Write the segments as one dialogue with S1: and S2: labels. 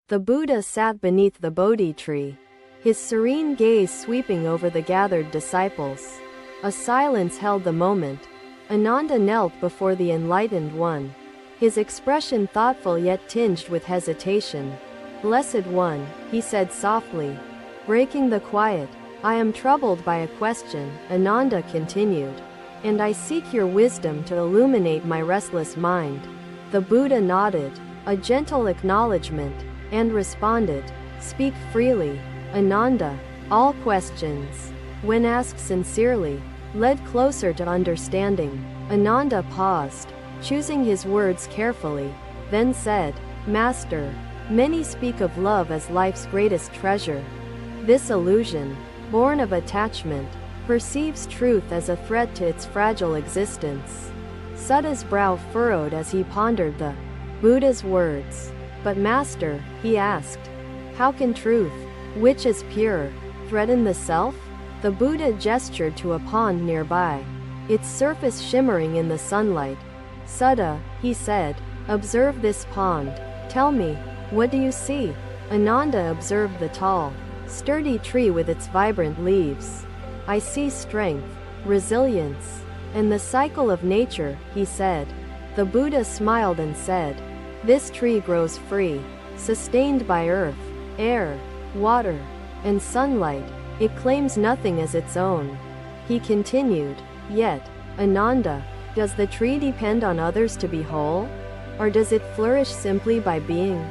S1: The Buddha sat beneath the Bodhi tree, his serene gaze sweeping over the gathered disciples. A silence held the moment. Ananda knelt before the Enlightened One, his expression thoughtful yet tinged with hesitation. "Blessed One," he said softly, breaking the quiet, "I am troubled by a question," Ananda continued, "and I seek your wisdom to illuminate my restless mind." The Buddha nodded, a gentle acknowledgement, and responded, "Speak freely, Ananda. All questions, when asked sincerely, led closer to understanding." Ananda paused, choosing his words carefully, then said, "Master, many speak of love as life's greatest treasure. This illusion, born of attachment, perceives truth as a threat to its fragile existence." Sudda's brow furrowed as he pondered the Buddha's words. "But Master," he asked, "how can truth, which is pure, threaten the self?" The Buddha gestured to a pond nearby, its surface shimmering in the sunlight. "Sutta," he said, "observe this pond. Tell me, what do you see?" Ananda observed the tall, sturdy tree with its vibrant leaves. "I see strength, resilience, and the cycle of nature," he said. The Buddha smiled and said, "This tree grows free, sustained by earth, air, water, and sunlight. It claims nothing as its own." He continued, "Yet, Ananda, does the tree depend on others to be whole? Or does it flourish simply by being?"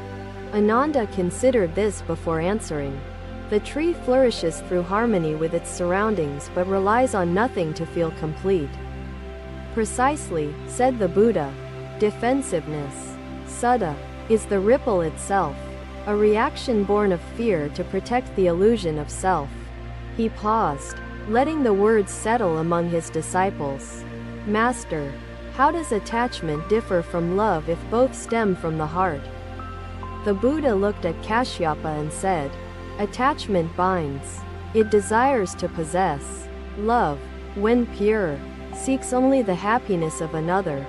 S1: Ananda considered this before answering. "The tree flourishes through harmony with its surroundings but relies on nothing to feel complete." "Precisely," said the Buddha. "Defensiveness, sutta, is the ripple itself, a reaction born of fear to protect the illusion of self." He paused, letting the words settle among his disciples. "Master, how does attachment differ from love if both stem from the heart?" The Buddha looked at Kashyapa and said, "Attachment binds. It desires to possess. Love, when pure, seeks only the happiness of another."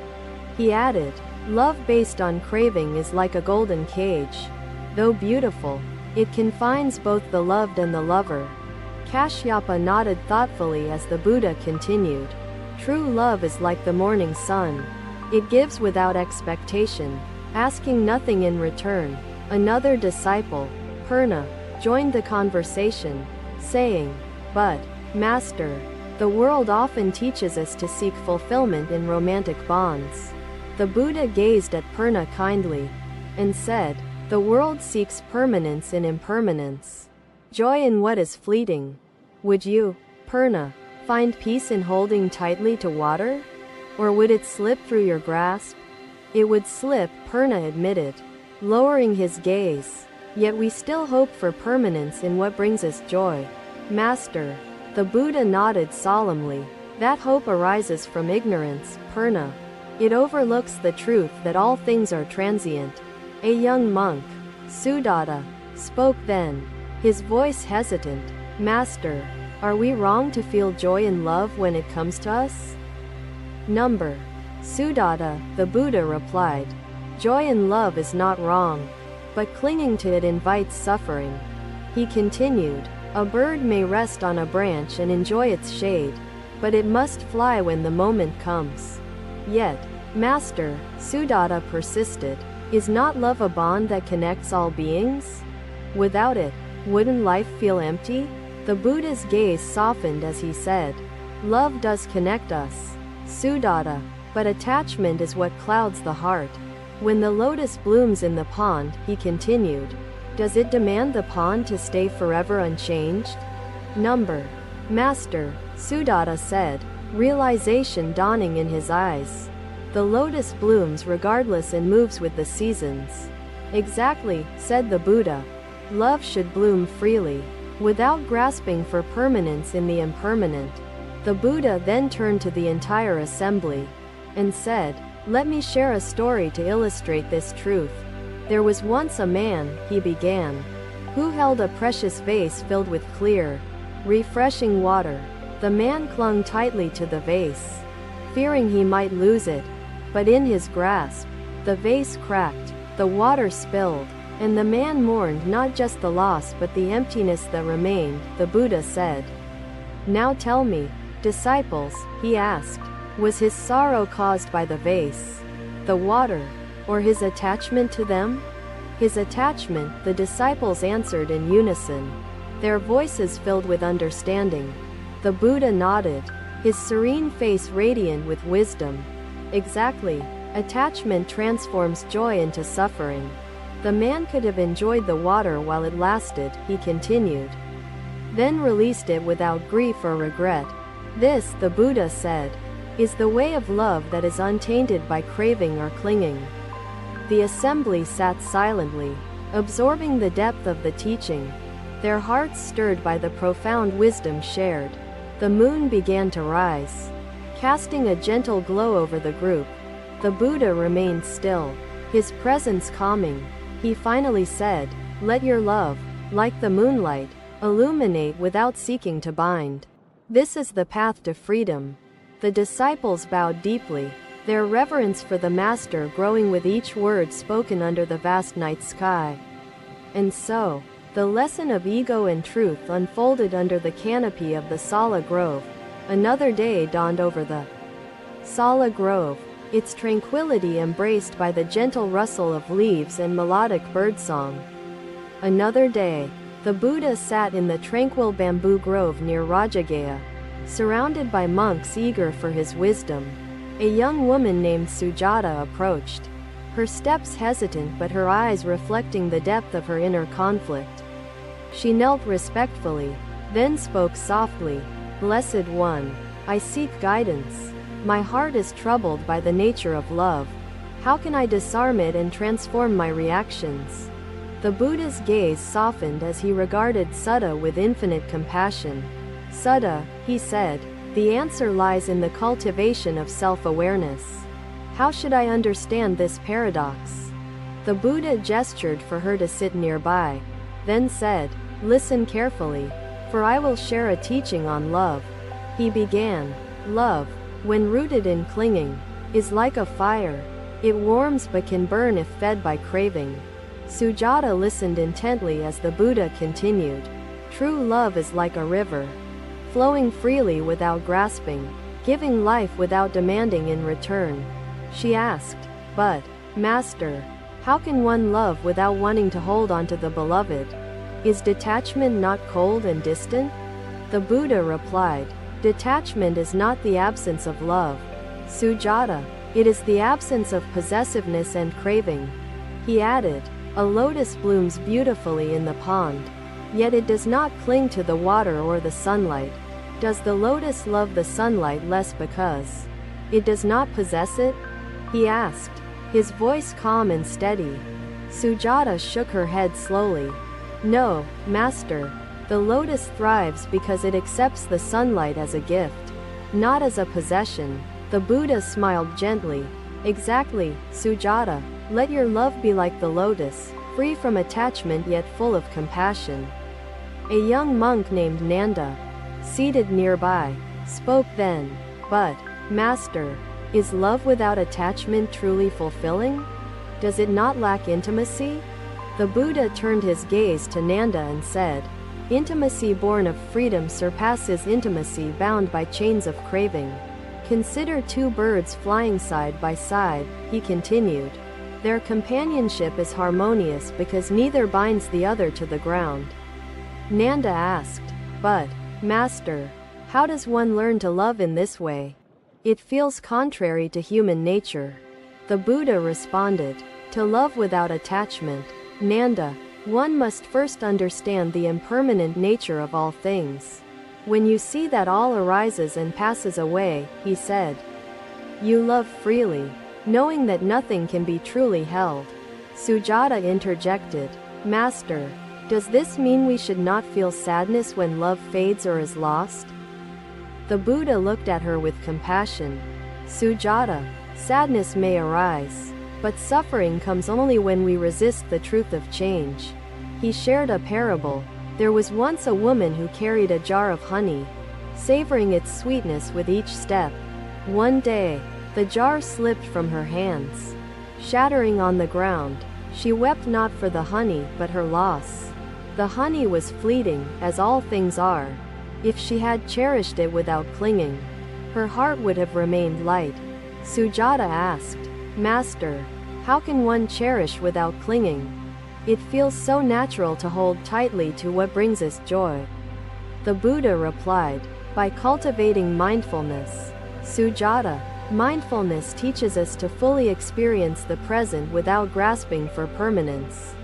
S1: He added, "Love based on craving is like a golden cage. Though beautiful, it confines both the loved and the lover." Kashyapa nodded thoughtfully as the Buddha continued, "True love is like the morning sun. It gives without expectation, asking nothing in return." Another disciple, Purna, joined the conversation, saying, "But, Master, the world often teaches us to seek fulfillment in romantic bonds." The Buddha gazed at Purna kindly, and said, "The world seeks permanence in impermanence, joy in what is fleeting. Would you, Purna, find peace in holding tightly to water? Or would it slip through your grasp?" "It would slip," Purna admitted, lowering his gaze. "Yet we still hope for permanence in what brings us joy." "Master," the Buddha nodded solemnly, "that hope arises from ignorance, Purna. It overlooks the truth that all things are transient." A young monk, Sudatta, spoke then, his voice hesitant. "Master, are we wrong to feel joy and love when it comes to us?" "Number, Sudatta," the Buddha replied, "joy and love is not wrong, but clinging to it invites suffering." He continued, "A bird may rest on a branch and enjoy its shade, but it must fly when the moment comes." "Yet, Master," Sudatta persisted, "is not love a bond that connects all beings? Without it, wouldn't life feel empty?" The Buddha's gaze softened as he said, "Love does connect us, Sudatta, but attachment is what clouds the heart. When the lotus blooms in the pond," he continued, "does it demand the pond to stay forever unchanged?" "Number, Master," Sudatta said, realization dawning in his eyes. "The lotus blooms regardless and moves with the seasons." "Exactly," said the Buddha. "Love should bloom freely, without grasping for permanence in the impermanent." The Buddha then turned to the entire assembly, and said, "Let me share a story to illustrate this truth. There was once a man," he began, "who held a precious vase filled with clear, refreshing water. The man clung tightly to the vase, fearing he might lose it, but in his grasp, the vase cracked, the water spilled, And the man mourned not just the loss but the emptiness that remained. The Buddha said, "Now tell me, disciples," he asked, "was his sorrow caused by the vase, the water, or his attachment to them?" "His attachment," the disciples answered in unison, their voices filled with understanding. The Buddha nodded, his serene face radiant with wisdom. "Exactly. Attachment transforms joy into suffering. The man could have enjoyed the water while it lasted," he continued, "then released it without grief or regret. This," the Buddha said, "is the way of love that is untainted by craving or clinging." The assembly sat silently, absorbing the depth of the teaching, their hearts stirred by the profound wisdom shared. The moon began to rise, casting a gentle glow over the group. The Buddha remained still, his presence calming. He finally said, "Let your love, like the moonlight, illuminate without seeking to bind. This is the path to freedom." The disciples bowed deeply, their reverence for the Master growing with each word spoken under the vast night sky. And so, the lesson of ego and truth unfolded under the canopy of the Sala Grove. Another day dawned over the Sala Grove, its tranquility embraced by the gentle rustle of leaves and melodic birdsong. Another day, the Buddha sat in the tranquil bamboo grove near Rajagaya, surrounded by monks eager for his wisdom. A young woman named Sujata approached, her steps hesitant but her eyes reflecting the depth of her inner conflict. She knelt respectfully, then spoke softly, "Blessed One, I seek guidance. My heart is troubled by the nature of love. How can I disarm it and transform my reactions?" The Buddha's gaze softened as he regarded Sutta with infinite compassion. "Sutta," he said, "the answer lies in the cultivation of self-awareness. How should I understand this paradox?" The Buddha gestured for her to sit nearby, then said, "Listen carefully, for I will share a teaching on love." He began, "Love, when rooted in clinging, is like a fire. It warms but can burn if fed by craving." Sujata listened intently as the Buddha continued, "True love is like a river, flowing freely without grasping, giving life without demanding in return." She asked, "But, Master, how can one love without wanting to hold on to the beloved? Is detachment not cold and distant?" The Buddha replied, "Detachment is not the absence of love, Sujata, it is the absence of possessiveness and craving." He added, "A lotus blooms beautifully in the pond, yet it does not cling to the water or the sunlight. Does the lotus love the sunlight less because it does not possess it?" he asked, his voice calm and steady. Sujata shook her head slowly. "No, Master. The lotus thrives because it accepts the sunlight as a gift, not as a possession." The Buddha smiled gently. "Exactly, Sujata. Let your love be like the lotus, free from attachment yet full of compassion." A young monk named Nanda, seated nearby, spoke then, "But, Master, is love without attachment truly fulfilling? Does it not lack intimacy?" The Buddha turned his gaze to Nanda and said, "Intimacy born of freedom surpasses intimacy bound by chains of craving. Consider two birds flying side by side," he continued. "Their companionship is harmonious because neither binds the other to the ground." Nanda asked, "But, Master, how does one learn to love in this way? It feels contrary to human nature." The Buddha responded, "To love without attachment, Nanda, one must first understand the impermanent nature of all things. When you see that all arises and passes away," he said, "you love freely, knowing that nothing can be truly held." Sujata interjected, "Master, does this mean we should not feel sadness when love fades or is lost?" The Buddha looked at her with compassion. "Sujata, sadness may arise, but suffering comes only when we resist the truth of change." He shared a parable. There was once a woman who carried a jar of honey, savoring its sweetness with each step. One day, the jar slipped from her hands, shattering on the ground. She wept not for the honey, but her loss. The honey was fleeting, as all things are. If she had cherished it without clinging, her heart would have remained light. Sujata asked, Master, how can one cherish without clinging? It feels so natural to hold tightly to what brings us joy. The Buddha replied, by cultivating mindfulness. Sujata, mindfulness teaches us to fully experience the present without grasping for permanence.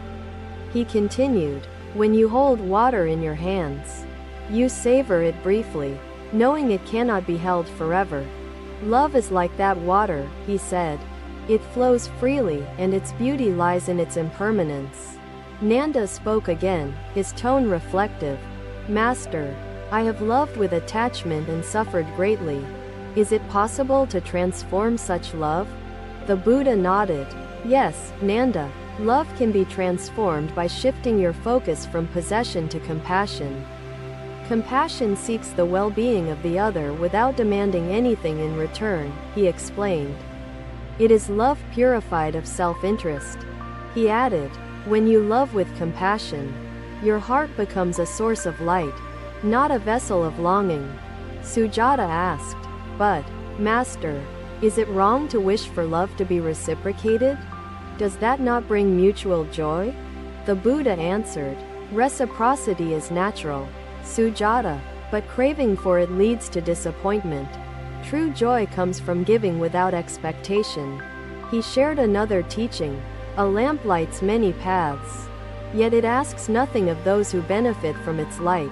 S1: He continued, when you hold water in your hands, you savor it briefly, knowing it cannot be held forever. Love is like that water, he said. It flows freely, and its beauty lies in its impermanence. Nanda spoke again, his tone reflective. Master, I have loved with attachment and suffered greatly. Is it possible to transform such love? The Buddha nodded. Yes, Nanda, love can be transformed by shifting your focus from possession to compassion. Compassion seeks the well-being of the other without demanding anything in return, he explained. It is love purified of self-interest. He added, when you love with compassion, your heart becomes a source of light, not a vessel of longing. Sujata asked, but, Master, is it wrong to wish for love to be reciprocated? Does that not bring mutual joy? The Buddha answered, reciprocity is natural. Sujata, but craving for it leads to disappointment. True joy comes from giving without expectation. He shared another teaching. A lamp lights many paths, yet it asks nothing of those who benefit from its light.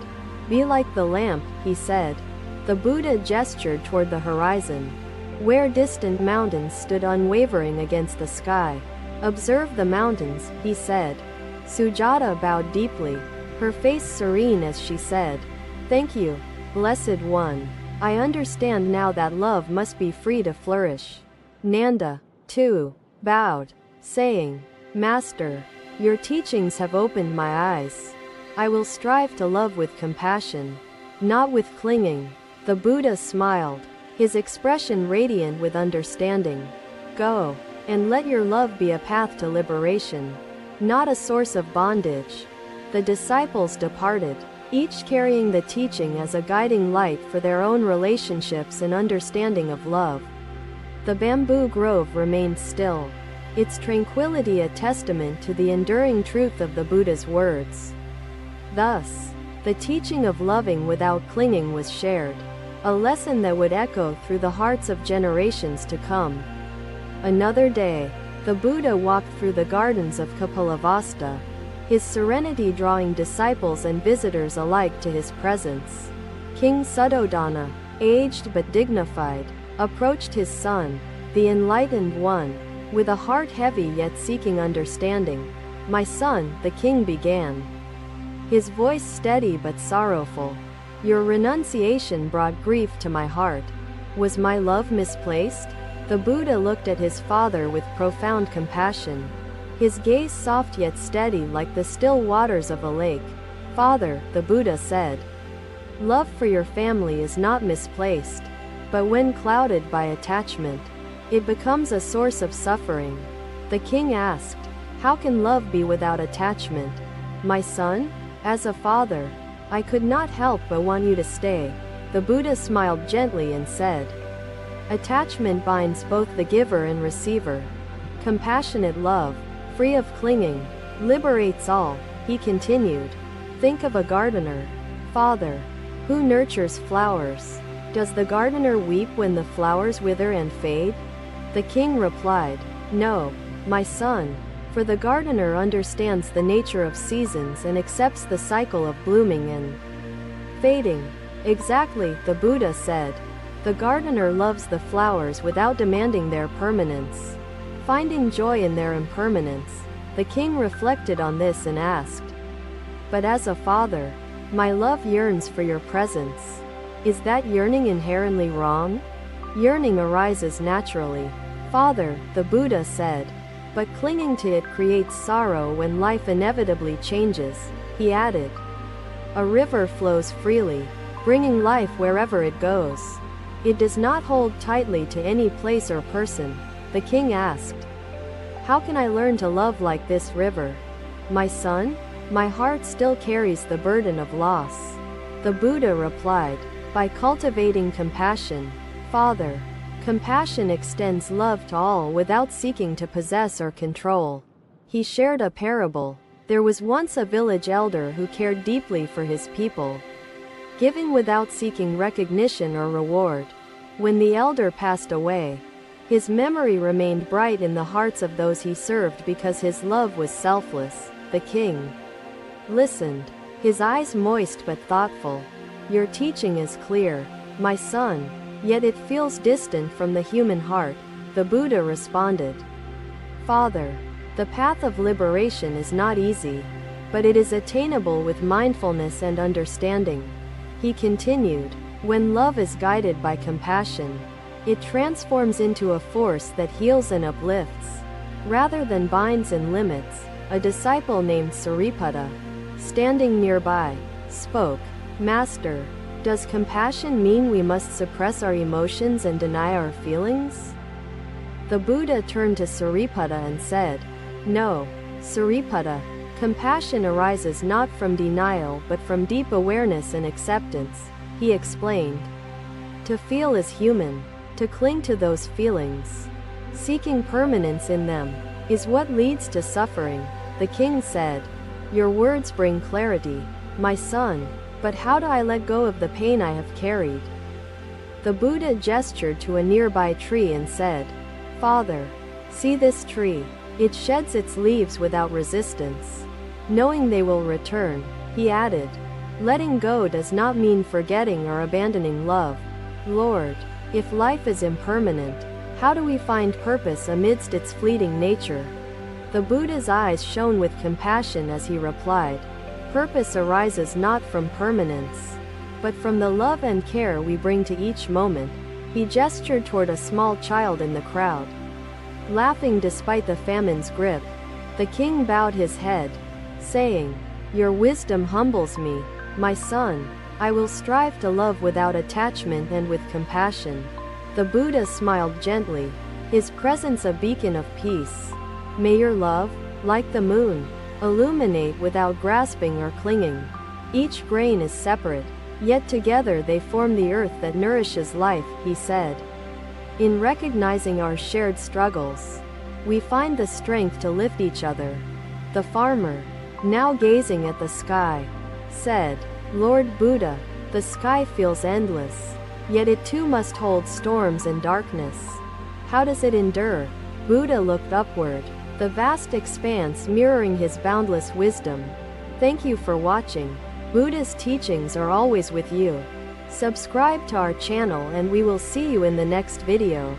S1: Be like the lamp, he said. The Buddha gestured toward the horizon, where distant mountains stood unwavering against the sky. Observe the mountains, he said. Sujata bowed deeply, her face serene as she said, thank you, Blessed One. I understand now that love must be free to flourish. Nanda, too, bowed, saying, Master, your teachings have opened my eyes. I will strive to love with compassion, not with clinging. The Buddha smiled, his expression radiant with understanding. Go, and let your love be a path to liberation, not a source of bondage. The disciples departed, each carrying the teaching as a guiding light for their own relationships and understanding of love. The bamboo grove remained still, its tranquility a testament to the enduring truth of the Buddha's words. Thus, the teaching of loving without clinging was shared, a lesson that would echo through the hearts of generations to come. Another day, the Buddha walked through the gardens of Kapilavastu, his serenity drawing disciples and visitors alike to his presence. King Suddhodana, aged but dignified, approached his son, the Enlightened One, with a heart heavy yet seeking understanding. My son, the king began, his voice steady but sorrowful. Your renunciation brought grief to my heart. Was my love misplaced? The Buddha looked at his father with profound compassion, his gaze soft yet steady like the still waters of a lake. Father, the Buddha said, love for your family is not misplaced, but when clouded by attachment, it becomes a source of suffering. The king asked, how can love be without attachment? My son, as a father, I could not help but want you to stay. The Buddha smiled gently and said, attachment binds both the giver and receiver. Compassionate love, free of clinging, liberates all. He continued, think of a gardener, father, who nurtures flowers. Does the gardener weep when the flowers wither and fade? The king replied, no, my son, for the gardener understands the nature of seasons and accepts the cycle of blooming and fading. Exactly, the Buddha said. The gardener loves the flowers without demanding their permanence, finding joy in their impermanence. The king reflected on this and asked, but as a father, my love yearns for your presence. Is that yearning inherently wrong? Yearning arises naturally, Father, the Buddha said, but clinging to it creates sorrow when life inevitably changes. He added, a river flows freely, bringing life wherever it goes. It does not hold tightly to any place or person. The king asked, How can I learn to love like this river? My son, my heart still carries the burden of loss. The Buddha replied, by cultivating compassion. Father, compassion extends love to all without seeking to possess or control. He shared a parable. There was once a village elder who cared deeply for his people, giving without seeking recognition or reward. When the elder passed away, his memory remained bright in the hearts of those he served because his love was selfless. The king listened, his eyes moist but thoughtful. Your teaching is clear, my son, yet it feels distant from the human heart. The Buddha responded, Father, the path of liberation is not easy, but it is attainable with mindfulness and understanding. He continued, when love is guided by compassion, it transforms into a force that heals and uplifts, rather than binds and limits. A disciple named Sariputta, standing nearby, spoke, Master, does compassion mean we must suppress our emotions and deny our feelings? The Buddha turned to Sariputta and said, No, Sariputta, compassion arises not from denial but from deep awareness and acceptance. He explained, to feel is human. To cling to those feelings, seeking permanence in them, is what leads to suffering. The king said, Your words bring clarity, my son, but how do I let go of the pain I have carried? The Buddha gestured to a nearby tree and said, Father, see this tree. It sheds its leaves without resistance, knowing they will return. He added, letting go does not mean forgetting or abandoning love. Lord, if life is impermanent, how do we find purpose amidst its fleeting nature? The Buddha's eyes shone with compassion as he replied, Purpose arises not from permanence, but from the love and care we bring to each moment. He gestured toward a small child in the crowd, laughing despite the famine's grip. The king bowed his head, saying, Your wisdom humbles me, my son. I will strive to love without attachment and with compassion. The Buddha smiled gently, his presence a beacon of peace. May your love, like the moon, illuminate without grasping or clinging. Each grain is separate, yet together they form the earth that nourishes life, he said. In recognizing our shared struggles, we find the strength to lift each other. The farmer, now gazing at the sky, said, Lord Buddha, the sky feels endless, yet it too must hold storms and darkness. How does it endure? Buddha looked upward, the vast expanse mirroring his boundless wisdom. Thank you for watching. Buddha's teachings are always with you. Subscribe to our channel and we will see you in the next video.